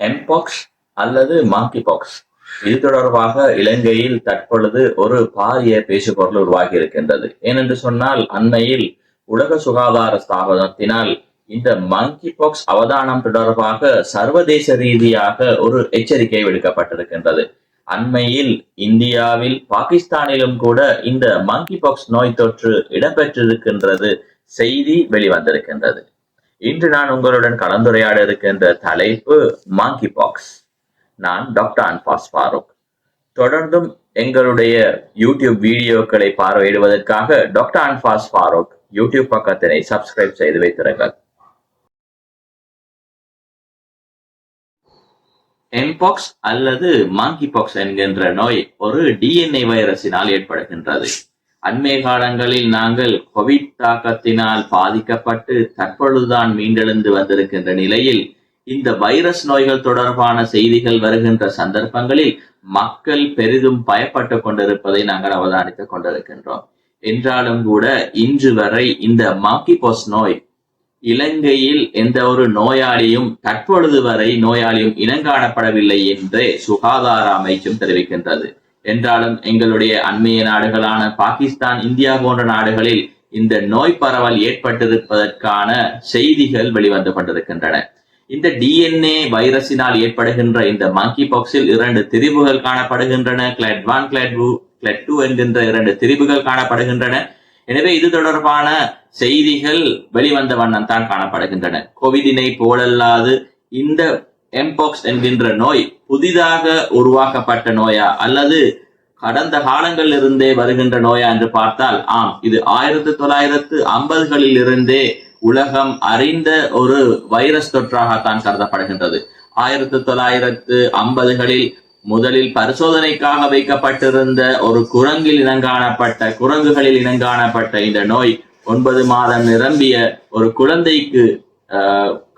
Mpox அல்லது monkey box இது தொடர்பாக இலங்கையில் தற்பொழுது ஒரு பாரிய பேசுபொருள் உருவாகி இருக்கின்றது. ஏனென்று சொன்னால் அண்மையில் உலக சுகாதார ஸ்தாபனத்தினால் இந்த மங்கி பாக்ஸ் அவதானம் தொடர்பாக சர்வதேச ரீதியாக ஒரு எச்சரிக்கை விடுக்கப்பட்டிருக்கின்றது. அண்மையில் இந்தியாவில் பாகிஸ்தானிலும் கூட இந்த மங்கி பாக்ஸ் நோய் தொற்று இடம்பெற்றிருக்கின்றது செய்தி வெளிவந்திருக்கின்றது. இன்று நான் உங்களுடன் கலந்துரையாட இருக்கின்ற தலைப்பு மாங்கி பாக்ஸ். நான் டாக்டர் அன்பாஸ் ஃபாரூக். தொடர்ந்தும் எங்களுடைய யூடியூப் வீடியோக்களை பார்வையிடுவதற்காக டாக்டர் அன்பாஸ் ஃபாரூக் யூடியூப் பக்கத்தினை சப்ஸ்கிரைப் செய்து வைத்திருங்கள். எம்பாக்ஸ் அல்லது மாங்கி பாக்ஸ் என்கின்ற நோய் ஒரு டிஎன்ஏ வைரஸினால் ஏற்படுகின்றது. அண்மை காலங்களில் நாங்கள் கோவிட் தாக்கத்தினால் பாதிக்கப்பட்டு தற்பொழுதுதான் மீண்டெழுந்து வந்திருக்கின்ற நிலையில் இந்த வைரஸ் நோய்கள் தொடர்பான செய்திகள் வருகின்ற சந்தர்ப்பங்களில் மக்கள் பெரிதும் பயப்பட்டு கொண்டிருப்பதை நாங்கள் அவதானித்துக் கொண்டிருக்கின்றோம். என்றாலும் கூட இன்று வரை இந்த மாங்கி பாக்ஸ் நோய் இலங்கையில் எந்த ஒரு நோயாளியும் தற்பொழுது வரை நோயாளியும் இனங்காணப்படவில்லை என்று சுகாதார அமைச்சும் தெரிவிக்கின்றது. என்றாலும் எங்களுடைய அண்மைய நாடுகளான பாகிஸ்தான், இந்தியா போன்ற நாடுகளில் இந்த நோய் பரவல் ஏற்பட்டிருப்பதற்கான செய்திகள் வெளிவந்து கொண்டிருக்கின்றன. இந்த டிஎன்ஏ வைரஸினால் ஏற்படுகின்ற இந்த மாங்கி பாக்ஸில் 2 திரிபுகள் காணப்படுகின்றன. கிளாட் 1, கிளாட் 2 என்கின்ற 2 திரிபுகள் காணப்படுகின்றன. எனவே இது தொடர்பான செய்திகள் வெளிவந்த வண்ணம் தான் காணப்படுகின்றன. கோவிடினை போலல்லாது இந்த எம்பாக்ஸ் என்கின்ற நோய் புதிதாக உருவாக்கப்பட்ட நோயா அல்லது கடந்த காலங்களில் இருந்தே வருகின்ற நோயா என்று பார்த்தால் ஆம், இது 1950களில் இருந்தே உலகம் அறிந்த ஒரு வைரஸ் தொற்றாகத்தான் கருதப்படுகின்றது. 1950களில் முதலில் பரிசோதனைக்காக வைக்கப்பட்டிருந்த ஒரு குரங்குகளில் இனங்காணப்பட்ட இந்த நோய் 9 மாதம் நிரம்பிய ஒரு குழந்தைக்கு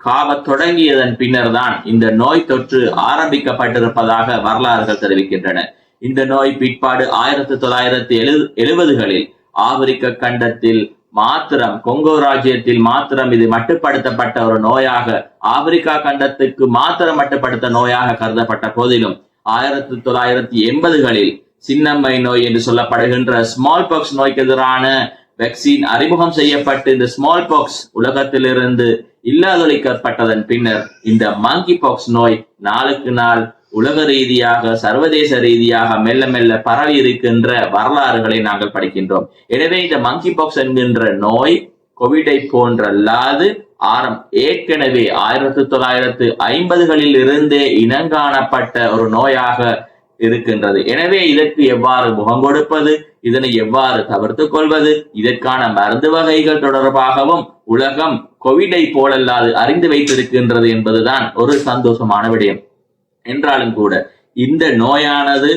காவத் தொடங்கியதன் பின்னர் தான் இந்த நோய் தொற்று ஆரம்பிக்கப்பட்டிருப்பதாக வரலாறுகள் தெரிவிக்கின்றன. இந்த நோய் பிற்பாடு 1970களில் ஆப்பிரிக்க கண்டத்தில் மாத்திரம், கொங்கோ ராஜ்யத்தில் மாத்திரம் இது மட்டுப்படுத்தப்பட்ட ஒரு நோயாக, ஆப்பிரிக்கா கண்டத்துக்கு மாத்திரம் மட்டுப்படுத்த நோயாக கருதப்பட்ட போதிலும் 1980களில் சின்னம்மை நோய் என்று சொல்லப்படுகின்ற ஸ்மால் பாக்ஸ் நோய்க்கு எதிரான வேக்சின் அறிமுகம் செய்யப்பட்டு இந்த ஸ்மால் பாக்ஸ் உலகத்திலிருந்து இல்லாதொழிக்கப்பட்டதன் பின்னர் இந்த மாங்கி பாக்ஸ் நோய் நாளுக்கு நாள் உலக ரீதியாக, சர்வதேச ரீதியாக மெல்ல மெல்ல பரவி இருக்கின்ற வரலாறுகளை நாங்கள் படிக்கின்றோம். எனவே இந்த மாங்கி பாக்ஸ் என்கின்ற நோய் கோவிடை போன்றல்லாது ஏற்கனவே 1950களில் இருந்தே இனங்காணப்பட்ட ஒரு நோயாக இருக்கின்றது. எனவே இதற்கு எவ்வாறு முகம் கொடுப்பது, இதனை எவ்வாறு தவிர்த்துக் கொள்வது, இதற்கான மருந்து வகைகள் தொடர்பாகவும் உலகம் கோவிடை போலல்லாது அறிந்து வைத்திருக்கின்றது என்பதுதான் ஒரு சந்தோஷமான விடயம். என்றாலும் கூட இந்த நோயானது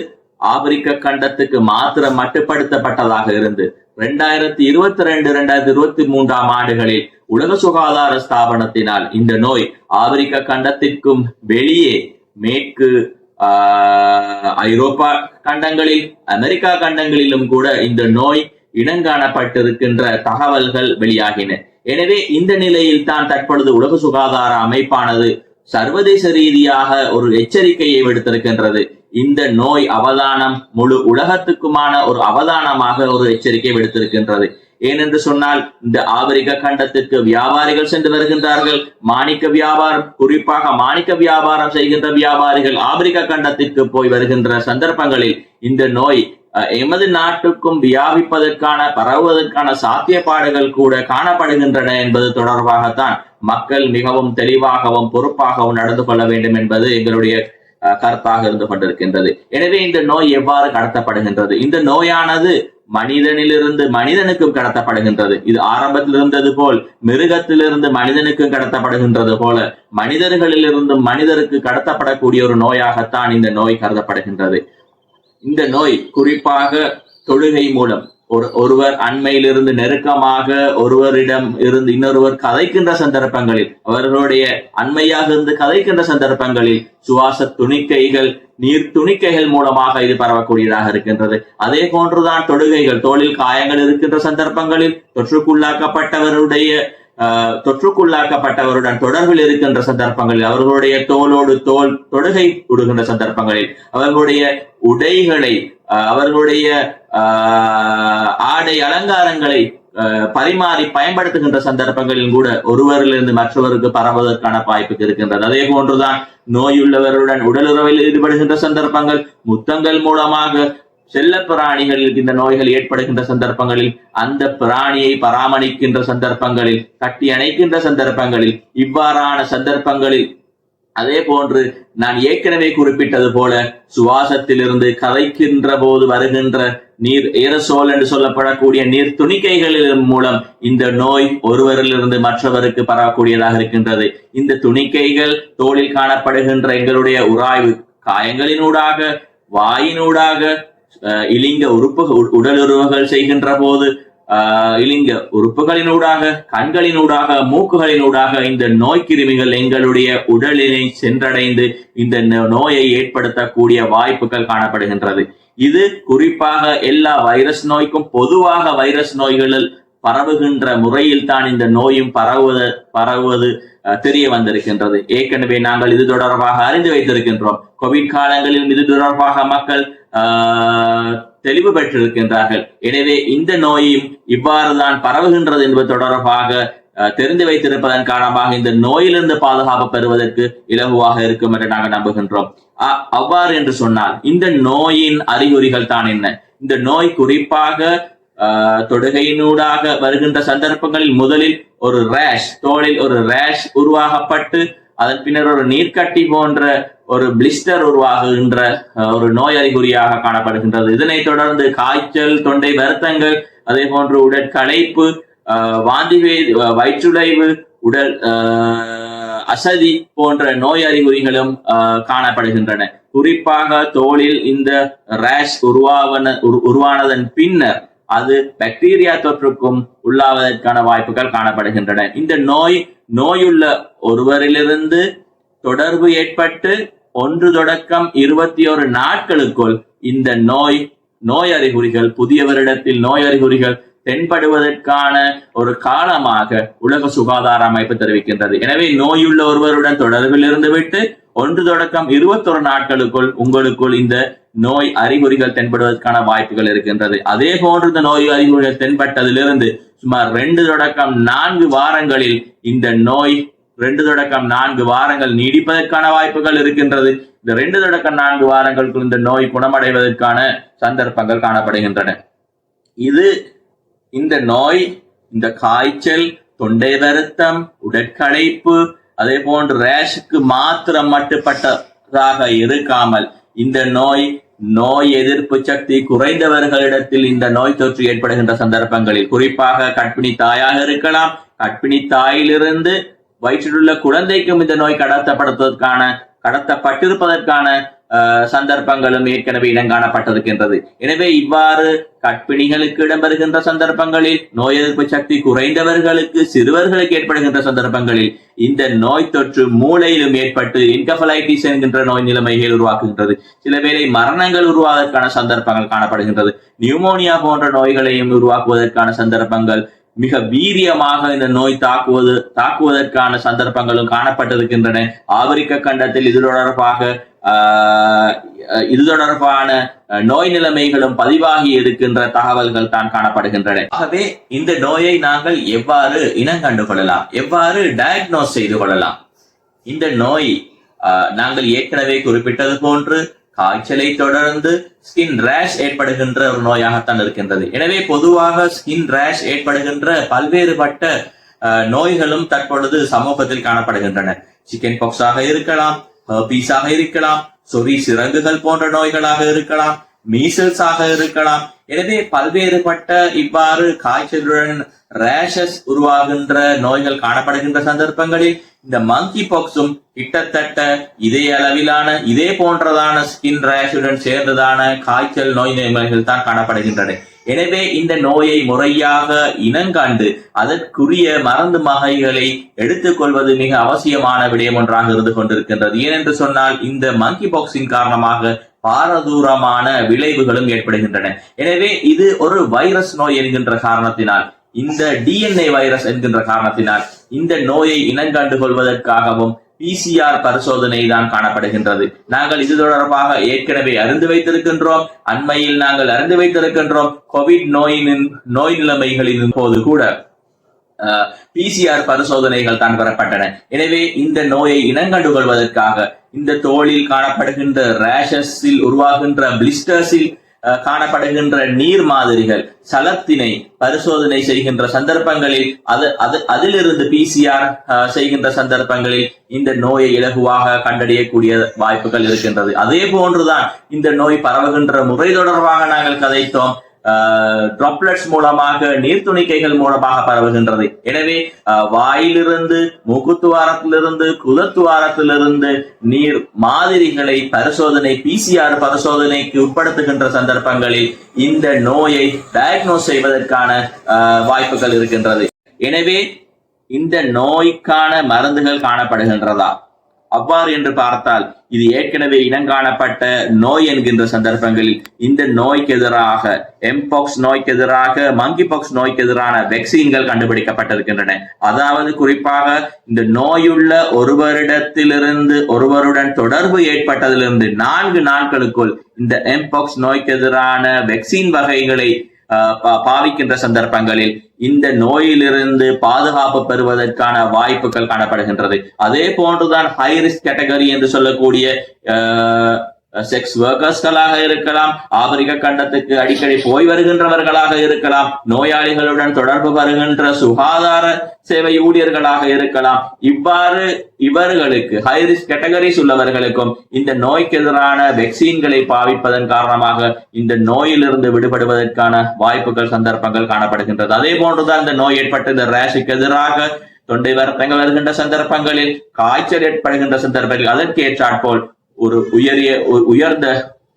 ஆப்பிரிக்க கண்டத்துக்கு மாத்திரம் மட்டுப்படுத்தப்பட்டதாக இருந்து 2022-2023 ஆண்டுகளில் உலக சுகாதார ஸ்தாபனத்தினால் இந்த நோய் ஆப்பிரிக்க கண்டத்திற்கும் வெளியே மேற்கு ஐரோப்பா கண்டங்களில், அமெரிக்கா கண்டங்களிலும் கூட இந்த நோய் இனங்காணப்பட்டிருக்கின்ற தகவல்கள் வெளியாகின. எனவே இந்த நிலையில் தான் தற்பொழுது உலக சுகாதார அமைப்பானது சர்வதேச ரீதியாக ஒரு எச்சரிக்கையை விடுத்திருக்கின்றது. இந்த நோய் அவதானம் முழு உலகத்துக்குமான ஒரு அவதானமாக ஒரு எச்சரிக்கை விடுத்திருக்கின்றது. ஏனென்று சொன்னால் இந்த ஆப்பிரிக்க கண்டத்திற்கு வியாபாரிகள் சென்று வருகின்றார்கள். மாணிக்க வியாபாரம், குறிப்பாக மாணிக்க வியாபாரம் செய்கின்ற வியாபாரிகள் ஆப்பிரிக்க கண்டத்திற்கு போய் வருகின்ற சந்தர்ப்பங்களில் இந்த நோய் எமது நாட்டுக்கும் பரவுவதற்கான சாத்தியப்பாடுகள் கூட காணப்படுகின்றன என்பது தொடர்பாகத்தான் மக்கள் மிகவும் தெளிவாகவும் பொறுப்பாகவும் நடந்து கொள்ள வேண்டும் என்பது எங்களுடைய கருத்தாக இருந்து கொண்டிருக்கின்றது. எனவே இந்த நோய் எவ்வாறு கடத்தப்படுகின்றது? இந்த நோயானது மனிதனிலிருந்து மனிதனுக்கும் கடத்தப்படுகின்றது. இது ஆரம்பத்தில் இருந்தது போல் மிருகத்திலிருந்து மனிதனுக்கும் கடத்தப்படுகின்றது போல மனிதர்களிலிருந்து மனிதருக்கு கடத்தப்படக்கூடிய ஒரு நோயாகத்தான் இந்த நோய் கருதப்படுகின்றது. இந்த நோய் குறிப்பாக தொழுகை மூலம் ஒருவர் அண்மையிலிருந்து நெருக்கமாக ஒருவரிடம் இருந்து இன்னொருவர் கதைக்கின்ற சந்தர்ப்பங்களில், அவர்களுடைய அண்மையாக இருந்து கதைக்கின்ற சந்தர்ப்பங்களில் சுவாச துணிக்கைகள், நீர் துணிக்கைகள் மூலமாக இது பரவக்கூடியதாக இருக்கின்றது. அதே போன்றுதான் தொழுகைகள், தோளில் காயங்கள் இருக்கின்ற சந்தர்ப்பங்களில் தொற்றுக்குள்ளாக்கப்பட்டவருடைய தொற்றுக்குள்ளாக்கப்பட்டவருடன் தொடர்பில் இருக்கின்ற சந்தர்ப்பங்களில், அவர்களுடைய தோளோடு தோல் தொடுகை விடுகின்ற சந்தர்ப்பங்களில், அவர்களுடைய உடைகளை, அவர்களுடைய ஆடை அலங்காரங்களை பரிமாறி பயன்படுத்துகின்ற சந்தர்ப்பங்களில் கூட ஒருவரிலிருந்து மற்றவருக்கு பரவுவதற்கான வாய்ப்பு இருக்கின்றது. அதே போன்றுதான் நோயுள்ளவருடன் உடலுறவில் ஈடுபடுகின்ற சந்தர்ப்பங்கள், முத்தங்கள் மூலமாக செல்ல பிராணிகளில் இந்த நோய்கள் ஏற்படுகின்ற சந்தர்ப்பங்களில், அந்த பிராணியை பராமரிக்கின்ற சந்தர்ப்பங்களில், கட்டி அணைக்கின்ற சந்தர்ப்பங்களில், இவ்வாறான சந்தர்ப்பங்களில், அதே போன்று நான் ஏற்கனவே குறிப்பிட்டது போல சுவாசத்திலிருந்து கதைக்கின்ற போது வருகின்ற நீர் ஏரசோல் என்று சொல்லப்படக்கூடிய நீர் துணிக்கைகளின் மூலம் இந்த நோய் ஒருவரிலிருந்து மற்றவருக்கு பரவக்கூடியதாக இருக்கின்றது. இந்த துணிக்கைகள் தோளில் காணப்படுகின்ற எங்களுடைய உராய்வு காயங்களினூடாக, வாயினூடாக, இலிங்க உடல் உறவுகள் செய்கின்ற போது இலிங்க உறுப்புகளினூடாக, கண்களினூடாக, மூக்குகளினூடாக இந்த நோய் கிருமிகள் எங்களுடைய உடலினை சென்றடைந்து இந்த நோயை ஏற்படுத்தக்கூடிய வாய்ப்புகள் காணப்படுகின்றது. இது குறிப்பாக எல்லா வைரஸ் நோய்க்கும் பொதுவாக வைரஸ் நோய்களில் பரவுகின்ற முறையில் தான் இந்த நோயும் பரவுவது தெரிய வந்திருக்கின்றது. ஏற்கனவே நாங்கள் இது தொடர்பாக அறிந்து வைத்திருக்கின்றோம். கோவிட் காலங்களில் இது தொடர்பாக மக்கள் தெளிவு பெற்றிருக்கின்றார்கள். எனவே இந்த நோயும் இவ்வாறுதான் பரவுகின்றது என்பது தொடர்பாக தெரிந்து வைத்திருப்பதன் காரணமாக இந்த நோயிலிருந்து பாதுகாப்பு பெறுவதற்கு இலகுவாக இருக்கும் என்று நாங்கள் நம்புகின்றோம். அவ்வாறு என்று சொன்னால் இந்த நோயின் அறிகுறிகள் தான் என்ன? இந்த நோய் குறிப்பாக தொடுகையினூடாக வருகின்ற சந்தர்ப்பங்களில் முதலில் ஒரு ரேஷ், தோளில் ஒரு ரேஷ் உருவாகப்பட்டு அதன் பின்னர் ஒரு நீர்க்கட்டி போன்ற ஒரு பிளிஸ்டர் உருவாகுகின்ற ஒரு நோய் அறிகுறியாக காணப்படுகின்றது. இதனைத் தொடர்ந்து காய்ச்சல், தொண்டை வருத்தங்கள், அதே போன்று உடற்களைப்பு, வாந்தி, வயிற்றுளைவு, உடல் அசதி போன்ற நோய் அறிகுறிகளும் காணப்படுகின்றன. குறிப்பாக தோளில் இந்த ரேஷ் உருவானதன் பின்னர் அது பாக்டீரியா தொற்றுக்கும் உள்ளாவதற்கான வாய்ப்புகள் காணப்படுகின்றன. இந்த நோயுள்ள ஒருவரிலிருந்து தொடர்பு ஏற்பட்டு 1 தொடக்கம் 21 நாட்களுக்குள் இந்த நோய் அறிகுறிகள், புதியவரிடத்தில் நோய் அறிகுறிகள் தென்படுவதற்கான ஒரு காலமாக உலக சுகாதார அமைப்பு தெரிவிக்கின்றது. எனவே நோயுள்ள ஒருவருடன் தொடர்பில் இருந்து விட்டு 1 தொடக்கம் 21 நாட்களுக்குள் உங்களுக்குள் இந்த நோய் அறிகுறிகள் தென்படுவதற்கான வாய்ப்புகள் இருக்கின்றது. அதே போன்று இந்த நோய் அறிகுறிகள் தென்பட்டதிலிருந்து சுமார் 2 தொடக்கம் 4 வாரங்களில் இந்த நோய் 2 தொடக்கம் 4 வாரங்கள் நீடிப்பதற்கான வாய்ப்புகள் இருக்கின்றது. இந்த 2 தொடக்கம் 4 வாரங்களுக்குள் இந்த நோய் குணமடைவதற்கான சந்தர்ப்பங்கள் காணப்படுகின்றன. இந்த நோய், இந்த காய்ச்சல், தொண்டை வருத்தம், உடற்களைப்பு, அதே போன்று ரேஷுக்கு மாத்திரம் மட்டுப்பட்டதாக இருக்காமல் இந்த நோய் எதிர்ப்பு சக்தி குறைந்தவர்களிடத்தில் இந்த நோய் தொற்று ஏற்படுகின்ற சந்தர்ப்பங்களில், குறிப்பாக கர்ப்பிணி தாயாக இருக்கலாம், கர்ப்பிணி தாயிலிருந்து வயிற்றிலுள்ள குழந்தைக்கும் இந்த நோய் கடத்தப்பட்டிருப்பதற்கான சந்தர்ப்பங்களும் ஏற்கனவே இடங்காணப்பட்டிருக்கின்றது. எனவே இவ்வாறு கர்ப்பிணிகளுக்கு இடம்பெறுகின்ற சந்தர்ப்பங்களில், நோய் எதிர்ப்பு சக்தி குறைந்தவர்களுக்கு, சிறுவர்களுக்கு ஏற்படுகின்ற சந்தர்ப்பங்களில் இந்த நோய் தொற்று மூளையிலும் ஏற்பட்டு என்கெபலைட்டிஸ் என்கின்ற நோய் நிலைமைகள் உருவாக்குகின்றது. சில வேளை மரணங்கள் உருவாவதற்கான சந்தர்ப்பங்கள் காணப்படுகின்றது. நியூமோனியா போன்ற நோய்களையும் உருவாக்குவதற்கான சந்தர்ப்பங்கள், மிக வீரியமாக இந்த நோய் தாக்குவதற்கான சந்தர்ப்பங்களும் காணப்பட்டிருக்கின்றன. ஆப்பிரிக்க கண்டத்தில் இது தொடர்பான நோய் நிலைமைகளும் பதிவாகி இருக்கின்ற தகவல்கள் தான் காணப்படுகின்றன. ஆகவே இந்த நோயை நாங்கள் எவ்வாறு இனங்கண்டு கொள்ளலாம், எவ்வாறு டயக்னோஸ் செய்து கொள்ளலாம்? இந்த நோய் நாங்கள் ஏற்கனவே குறிப்பிட்டது போன்று காய்ச்சலை தொடர்ந்து ஸ்கின் ரேஷ் ஏற்படுகின்ற ஒரு நோயாகத்தான் இருக்கின்றது. எனவே பொதுவாக ஸ்கின் ரேஷ் ஏற்படுகின்ற பல்வேறுபட்ட நோய்களும் தற்பொழுது சமூகத்தில் காணப்படுகின்றன. சிக்கன் பாக்ஸாக இருக்கலாம், ஹெர்பீஸாக இருக்கலாம், சொறி சிறங்குகள் போன்ற நோய்களாக இருக்கலாம், மீசல்ஸாக இருக்கலாம். எனவே பல்வேறுபட்ட இவ்வாறு காய்ச்சலுடன் ரேஷஸ் உருவாகின்ற நோய்கள் காணப்படுகின்ற சந்தர்ப்பங்களில் இந்த மங்கி பாக்ஸும் கிட்டத்தட்ட இதே அளவிலான, இதே போன்றதான ஸ்கின் ரேஷுடன் சேர்ந்ததான காய்ச்சல் நோய் நிலைமைகள் தான் காணப்படுகின்றன. எனவே இந்த நோயை முறையாக இனங்காண்டு அதற்குரிய மருந்து வகைகளை எடுத்துக்கொள்வது மிக அவசியமான விடயம் ஒன்றாக இருந்து கொண்டிருக்கின்றது. ஏனென்று சொன்னால் இந்த மங்கி பாக்ஸின் காரணமாக பாரதூரமான விளைவுகளும் ஏற்படுகின்றன. எனவே இது ஒரு வைரஸ் நோய் என்கின்ற காரணத்தினால் இந்த டிஎன்ஏ வைரஸ் என்கின்ற காரணத்தினால் இந்த நோயை இனங்கண்டு கொள்வதற்காகவும் PCR பரிசோதனை தான் காணப்படுகின்றது. நாங்கள் இது தொடர்பாக ஏற்கனவே அறிந்து வைத்திருக்கின்றோம். அண்மையில் நாங்கள் அறிந்து வைத்திருக்கின்றோம். கோவிட் நோய் நிலைமைகளின் போது கூட PCR பரிசோதனைகள் தான் பெறப்பட்டன. எனவே இந்த நோயை இனங்கண்டு கொள்வதற்காக இந்த தோலில் காணப்படுகின்ற ரேஷஸில் உருவாகின்ற பிளிஸ்டர்ஸில் காணப்படுகின்ற நீர் மாதிரிகள் சலத்தினை பரிசோதனை செய்கின்ற சந்தர்ப்பங்களில் அதிலிருந்து PCR செய்கின்ற சந்தர்ப்பங்களில் இந்த நோயை இலகுவாக கண்டறியக்கூடிய வாய்ப்புகள் இருக்கின்றது. அதே போன்றுதான் இந்த நோய் பரவுகின்ற முறை தொடர்பாக நாங்கள் கதைத்தோம். டிராப்லெட்ஸ் மூலமாக நீர்த்துணிக்கைகள் மூலமாக பரவுகின்றது. எனவே வாயிலிருந்து மூக்குத்துவாரத்திலிருந்து குதத்துவாரத்திலிருந்து நீர் மாதிரிகளை பரிசோதனை PCR பரிசோதனைக்கு உட்படுத்துகின்ற சந்தர்ப்பங்களில் இந்த நோயை டயக்னோஸ் செய்வதற்கான வாய்ப்புகள் இருக்கின்றது. எனவே இந்த நோய்க்கான மருந்துகள் காணப்படுகின்றதா? அவ்வாறு என்று பார்த்தால் இது ஏற்கனவே இனங்காணப்பட்ட நோய் என்கின்ற சந்தர்ப்பங்களில் இந்த நோய்க்கு எதிராக எம்பாக்ஸ் நோய்க்கு எதிராக மங்கிபாக்ஸ் நோய்க்கு எதிரான வேக்சின்கள் கண்டுபிடிக்கப்பட்டிருக்கின்றன. அதாவது குறிப்பாக இந்த நோயுள்ள ஒருவருடன் தொடர்பு ஏற்பட்டதிலிருந்து 4 நாட்களுக்குள் இந்த எம்பாக்ஸ் நோய்க்கு எதிரான வேக்சின் வகைகளை பாவிக்கின்ற சந்தர்ப்பங்களில் இந்த நோயிலிருந்து பாதுகாப்பு பெறுவதற்கான வாய்ப்புகள் காணப்படுகின்றது. அதே போன்றுதான் ஹை ரிஸ்க் கேட்டகரி என்று சொல்லக்கூடிய செக்ஸ் ஒர்க்கர்ஸ்களாக இருக்கலாம், ஆப்பிரிக்க கண்டத்துக்கு அடிக்கடி போய் வருகின்றவர்களாக இருக்கலாம், நோயாளிகளுடன் தொடர்பு வருகின்ற சுகாதார சேவை ஊழியர்களாக இருக்கலாம். இவ்வாறு இவர்களுக்கு ஹை ரிஸ்க் கேட்டகரிஸ் உள்ளவர்களுக்கும் இந்த நோய்க்கு எதிரான வேக்சின்களை பாவிப்பதன் காரணமாக இந்த நோயிலிருந்து விடுபடுவதற்கான வாய்ப்புகள் சந்தர்ப்பங்கள் காணப்படுகின்றது. அதே போன்றுதான் இந்த நோய் ஏற்பட்ட இந்த ரேஷுக்கு எதிராக தொண்டை வருத்தங்கள் வருகின்ற சந்தர்ப்பங்களில், காய்ச்சல் ஏற்படுகின்ற சந்தர்ப்பங்களில் அதற்கு ஏற்றாற்போல் ஒரு உயர்ந்த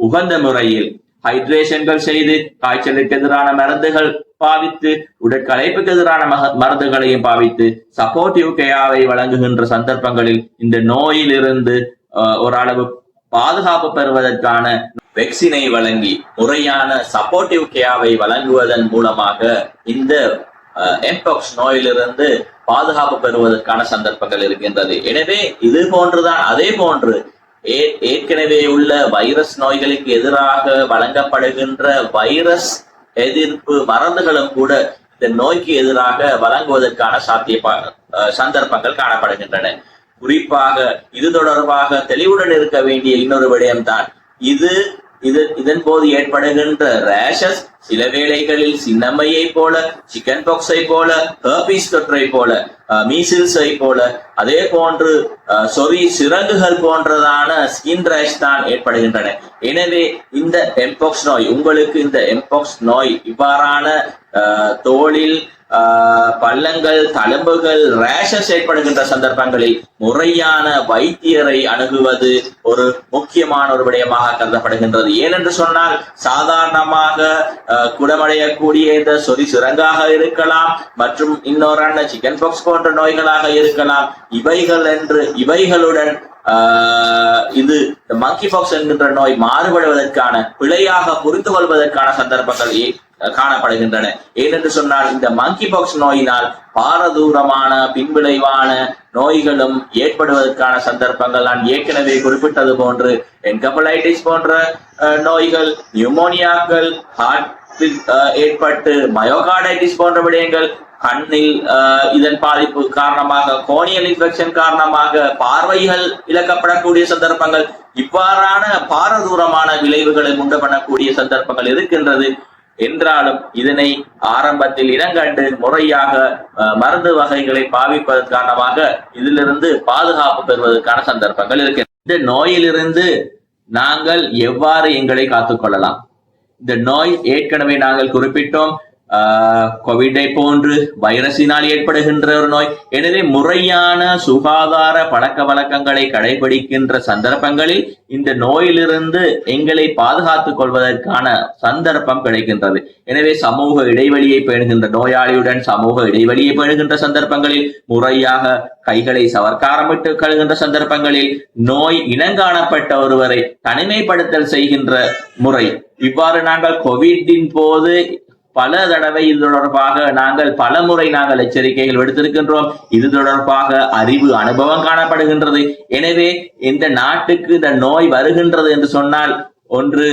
உகந்த முறையில் ஹைட்ரேஷன்கள் செய்து காய்ச்சலுக்கு எதிரான மருந்துகள் பாவித்து உடற்களைப்புக்கு எதிரான மருந்துகளையும் பாவித்து சப்போர்ட்டிவ் கேரை வழங்குகின்ற சந்தர்ப்பங்களில் இந்த நோயிலிருந்து ஓரளவு பாதுகாப்பு பெறுவதற்கான வேக்சினை வழங்கி முறையான சப்போர்ட்டிவ் கேரை வழங்குவதன் மூலமாக இந்த எம்பாக்ஸ் நோயிலிருந்து பாதுகாப்பு பெறுவதற்கான சந்தர்ப்பங்கள் இருக்கின்றது. எனவே இது போன்றுதான் அதே போன்று ஏற்கனவே உள்ள வைரஸ் நோய்களுக்கு எதிராக வழங்கப்படுகின்ற வைரஸ் எதிர்ப்பு மருந்துகளும் கூட இந்த நோய்க்கு எதிராக வழங்குவதற்கான சந்தர்ப்பங்கள் காணப்படுகின்றன. குறிப்பாக இது தொடர்பாக தெளிவுடன் இருக்க வேண்டிய இன்னொரு விடயம்தான் இதன் போது ஏற்படுகின்ற ரேஷஸ் சில வேளைகளில் சின்னம்மையை போல, சிக்கன் பாக்ஸை போல, ஹெர்பிஸ் தொற்றை போல, மீசில்ஸை போல, அதே போன்று சிறங்குகள் போன்றதான ஸ்கின் ரேஷ் தான் ஏற்படுகின்றன. எனவே இந்த எம்பாக்ஸ் நோய் உங்களுக்கு இந்த எம்பாக்ஸ் நோய் இவ்வாறான தோலில் பள்ளங்கள், தழும்புகள், ரேஷஸ் ஏற்படுகின்ற சந்தர்ப்பங்களில் முறையான வைத்தியரை அணுகுவது ஒரு முக்கியமான ஒரு விடயமாக கருதப்படுகின்றது. ஏனென்று சொன்னால் சாதாரணமாக குணமடையக்கூடிய இந்த சிறங்காக இருக்கலாம் மற்றும் இன்னொரு சிக்கன் பாக்ஸ் போன்ற நோய்களாக இருக்கலாம். இவைகளுடன் இது மங்கி பாக்ஸ் என்கின்ற நோய் மாறுபடுவதற்கான, பிழையாக புரிந்து கொள்வதற்கான சந்தர்ப்பங்கள் காணப்படுகின்றன. ஏனென்று சொன்னால் இந்த மங்கி பாக்ஸ் நோயினால் பாரதூரமான பின்விளைவான நோய்களும் ஏற்படுவதற்கான சந்தர்ப்பங்கள் நான் ஏற்கனவே குறிப்பிட்டது போன்று என்கெபலைட்டிஸ் போன்ற நோய்கள், நியூமோனியாக்கள், ஹார்ட்டில் ஏற்பட்டு மயோகார்டைட்டிஸ் போன்ற விடயங்கள், கண்ணில் இதன் பாதிப்பு காரணமாக கோனியல் இன்ஃபெக்ஷன் காரணமாக பார்வைகள் இழக்கப்படக்கூடிய சந்தர்ப்பங்கள், இவ்வாறான பாரதூரமான விளைவுகளை உண்டு பண்ணக்கூடிய சந்தர்ப்பங்கள் இருக்கின்றது. என்றாலும் இதனை ஆரம்பத்தில் இனங்கண்டு முறையாக மருந்து வகைகளை பாவிப்பதன் காரணமாக இதிலிருந்து பாதுகாப்பு பெறுவதற்கான சந்தர்ப்பங்கள் இருக்கின்றன. இந்த நோயிலிருந்து நாங்கள் எவ்வாறு எங்களை காத்துக்கொள்ளலாம்? இந்த நோய் ஏற்கனவே நாங்கள் குறிப்பிட்டோம், கோவிடை போன்று வைரஸினால் ஏற்படுகின்ற ஒரு நோய். எனவே முறையான சுகாதார பழக்க வழக்கங்களை கடைபிடிக்கின்ற சந்தர்ப்பங்களில் இந்த நோயிலிருந்து எங்களை பாதுகாத்துக் கொள்வதற்கான சந்தர்ப்பம் கிடைக்கின்றது. எனவே சமூக இடைவெளியை பேணுகின்ற நோயாளியுடன் சமூக இடைவெளியை பேணுகின்ற சந்தர்ப்பங்களில், முறையாக கைகளை சவர்க்காரமிட்டு கழுகின்ற சந்தர்ப்பங்களில், நோய் இனங்காணப்பட்ட ஒருவரை தனிமைப்படுத்தல் செய்கின்ற முறை, இவ்வாறு நாங்கள் கோவிட்டின் போது பல தடவை இது தொடர்பாக நாங்கள் எச்சரிக்கைகள் விடுத்திருக்கின்றோம். இது தொடர்பாக அறிவு அனுபவம் காணப்படுகின்றது. எனவே இந்த நாட்டுக்கு இந்த நோய் வருகின்றது என்று சொன்னால் ஒன்று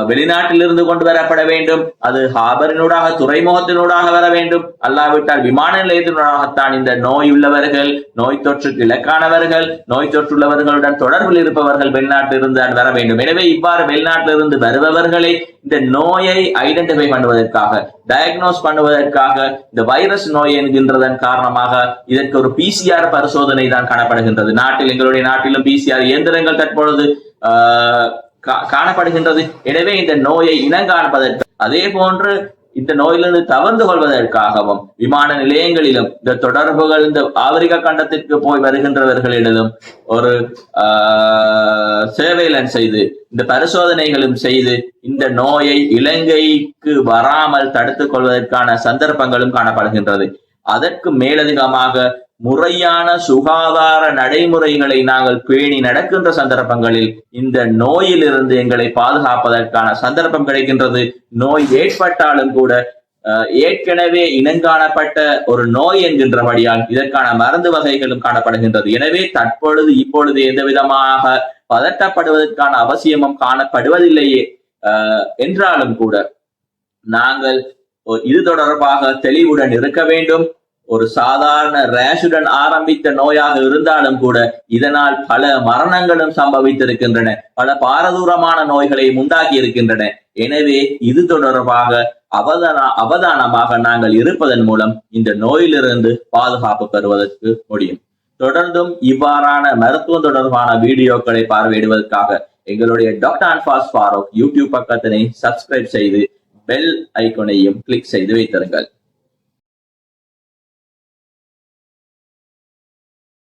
வெளிநாட்டிலிருந்து கொண்டு வரப்பட வேண்டும், அது ஹாபரினூடாக துறைமுகத்தினூடாக வர வேண்டும், அல்லாவிட்டால் விமான நிலையத்தினூடாகத்தான் இந்த நோய் உள்ளவர்கள், நோய் தொற்றுக்கு இலக்கானவர்கள், நோய் தொற்றுள்ளவர்களுடன் தொடர்பில் இருப்பவர்கள் வெளிநாட்டிலிருந்து வர வேண்டும். எனவே இவ்வாறு வெளிநாட்டிலிருந்து வருபவர்களை இந்த நோயை ஐடென்டிஃபை பண்ணுவதற்காக, டயக்னோஸ் பண்ணுவதற்காக, இந்த வைரஸ் நோய் என்கின்றதன் காரணமாக இதற்கு ஒரு PCR பரிசோதனை தான் காணப்படுகின்றது. எங்களுடைய நாட்டிலும் PCR இயந்திரங்கள் தற்பொழுது காணப்படுகின்றது. எனவே இந்த நோயை இனங்காண்பதற்கு, அதே போன்று இந்த நோயிலிருந்து தவிர்த்து கொள்வதற்காகவும் விமான நிலையங்களிலும் இந்த தொடர்புகள், இந்த ஆப்பிரிக்க கண்டத்திற்கு போய் வருகின்றவர்களிடம் ஒரு சர்வேலன்ஸ் செய்து, இந்த பரிசோதனைகளும் செய்து இந்த நோயை இலங்கைக்கு வராமல் தடுத்துக் கொள்வதற்கான சந்தர்ப்பங்களும் காணப்படுகின்றது. அதற்கு மேலதிகமாக முறையான சுகாதார நடைமுறைகளை நாங்கள் பேணி நடக்கின்ற சந்தர்ப்பங்களில் இந்த நோயிலிருந்து எங்களை பாதுகாப்பதற்கான சந்தர்ப்பம் கிடைக்கின்றது. நோய் ஏற்பட்டாலும் கூட ஏற்கனவே இனங்காணப்பட்ட ஒரு நோய் என்கின்றபடியால் இதற்கான மருந்து வகைகளும் காணப்படுகின்றது. எனவே இப்பொழுது எந்த விதமாக பதட்டப்படுவதற்கான அவசியமும் காணப்படுவதில்லையே என்றாலும் கூட நாங்கள் இது தொடர்பாக தெளிவுடன் இருக்க வேண்டும். ஒரு சாதாரண ரேஷுடன் ஆரம்பித்த நோயாக இருந்தாலும் கூட இதனால் பல மரணங்களும் சம்பவித்திருக்கின்றன, பல பாரதூரமான நோய்களை உண்டாக்கி இருக்கின்றன. எனவே இது தொடர்பாக அவதானமாக நாங்கள் இருப்பதன் மூலம் இந்த நோயிலிருந்து பாதுகாப்பு பெறுவதற்கு முடியும். தொடர்ந்தும் இவ்வாறான மருத்துவம் தொடர்பான வீடியோக்களை பார்வையிடுவதற்காக எங்களுடைய டாக்டர் அன்பாஸ் ஃபாரூக் யூடியூப் பக்கத்தினை சப்ஸ்கிரைப் செய்து பெல் ஐக்கோனையும் கிளிக் செய்து வைத்திருங்கள்.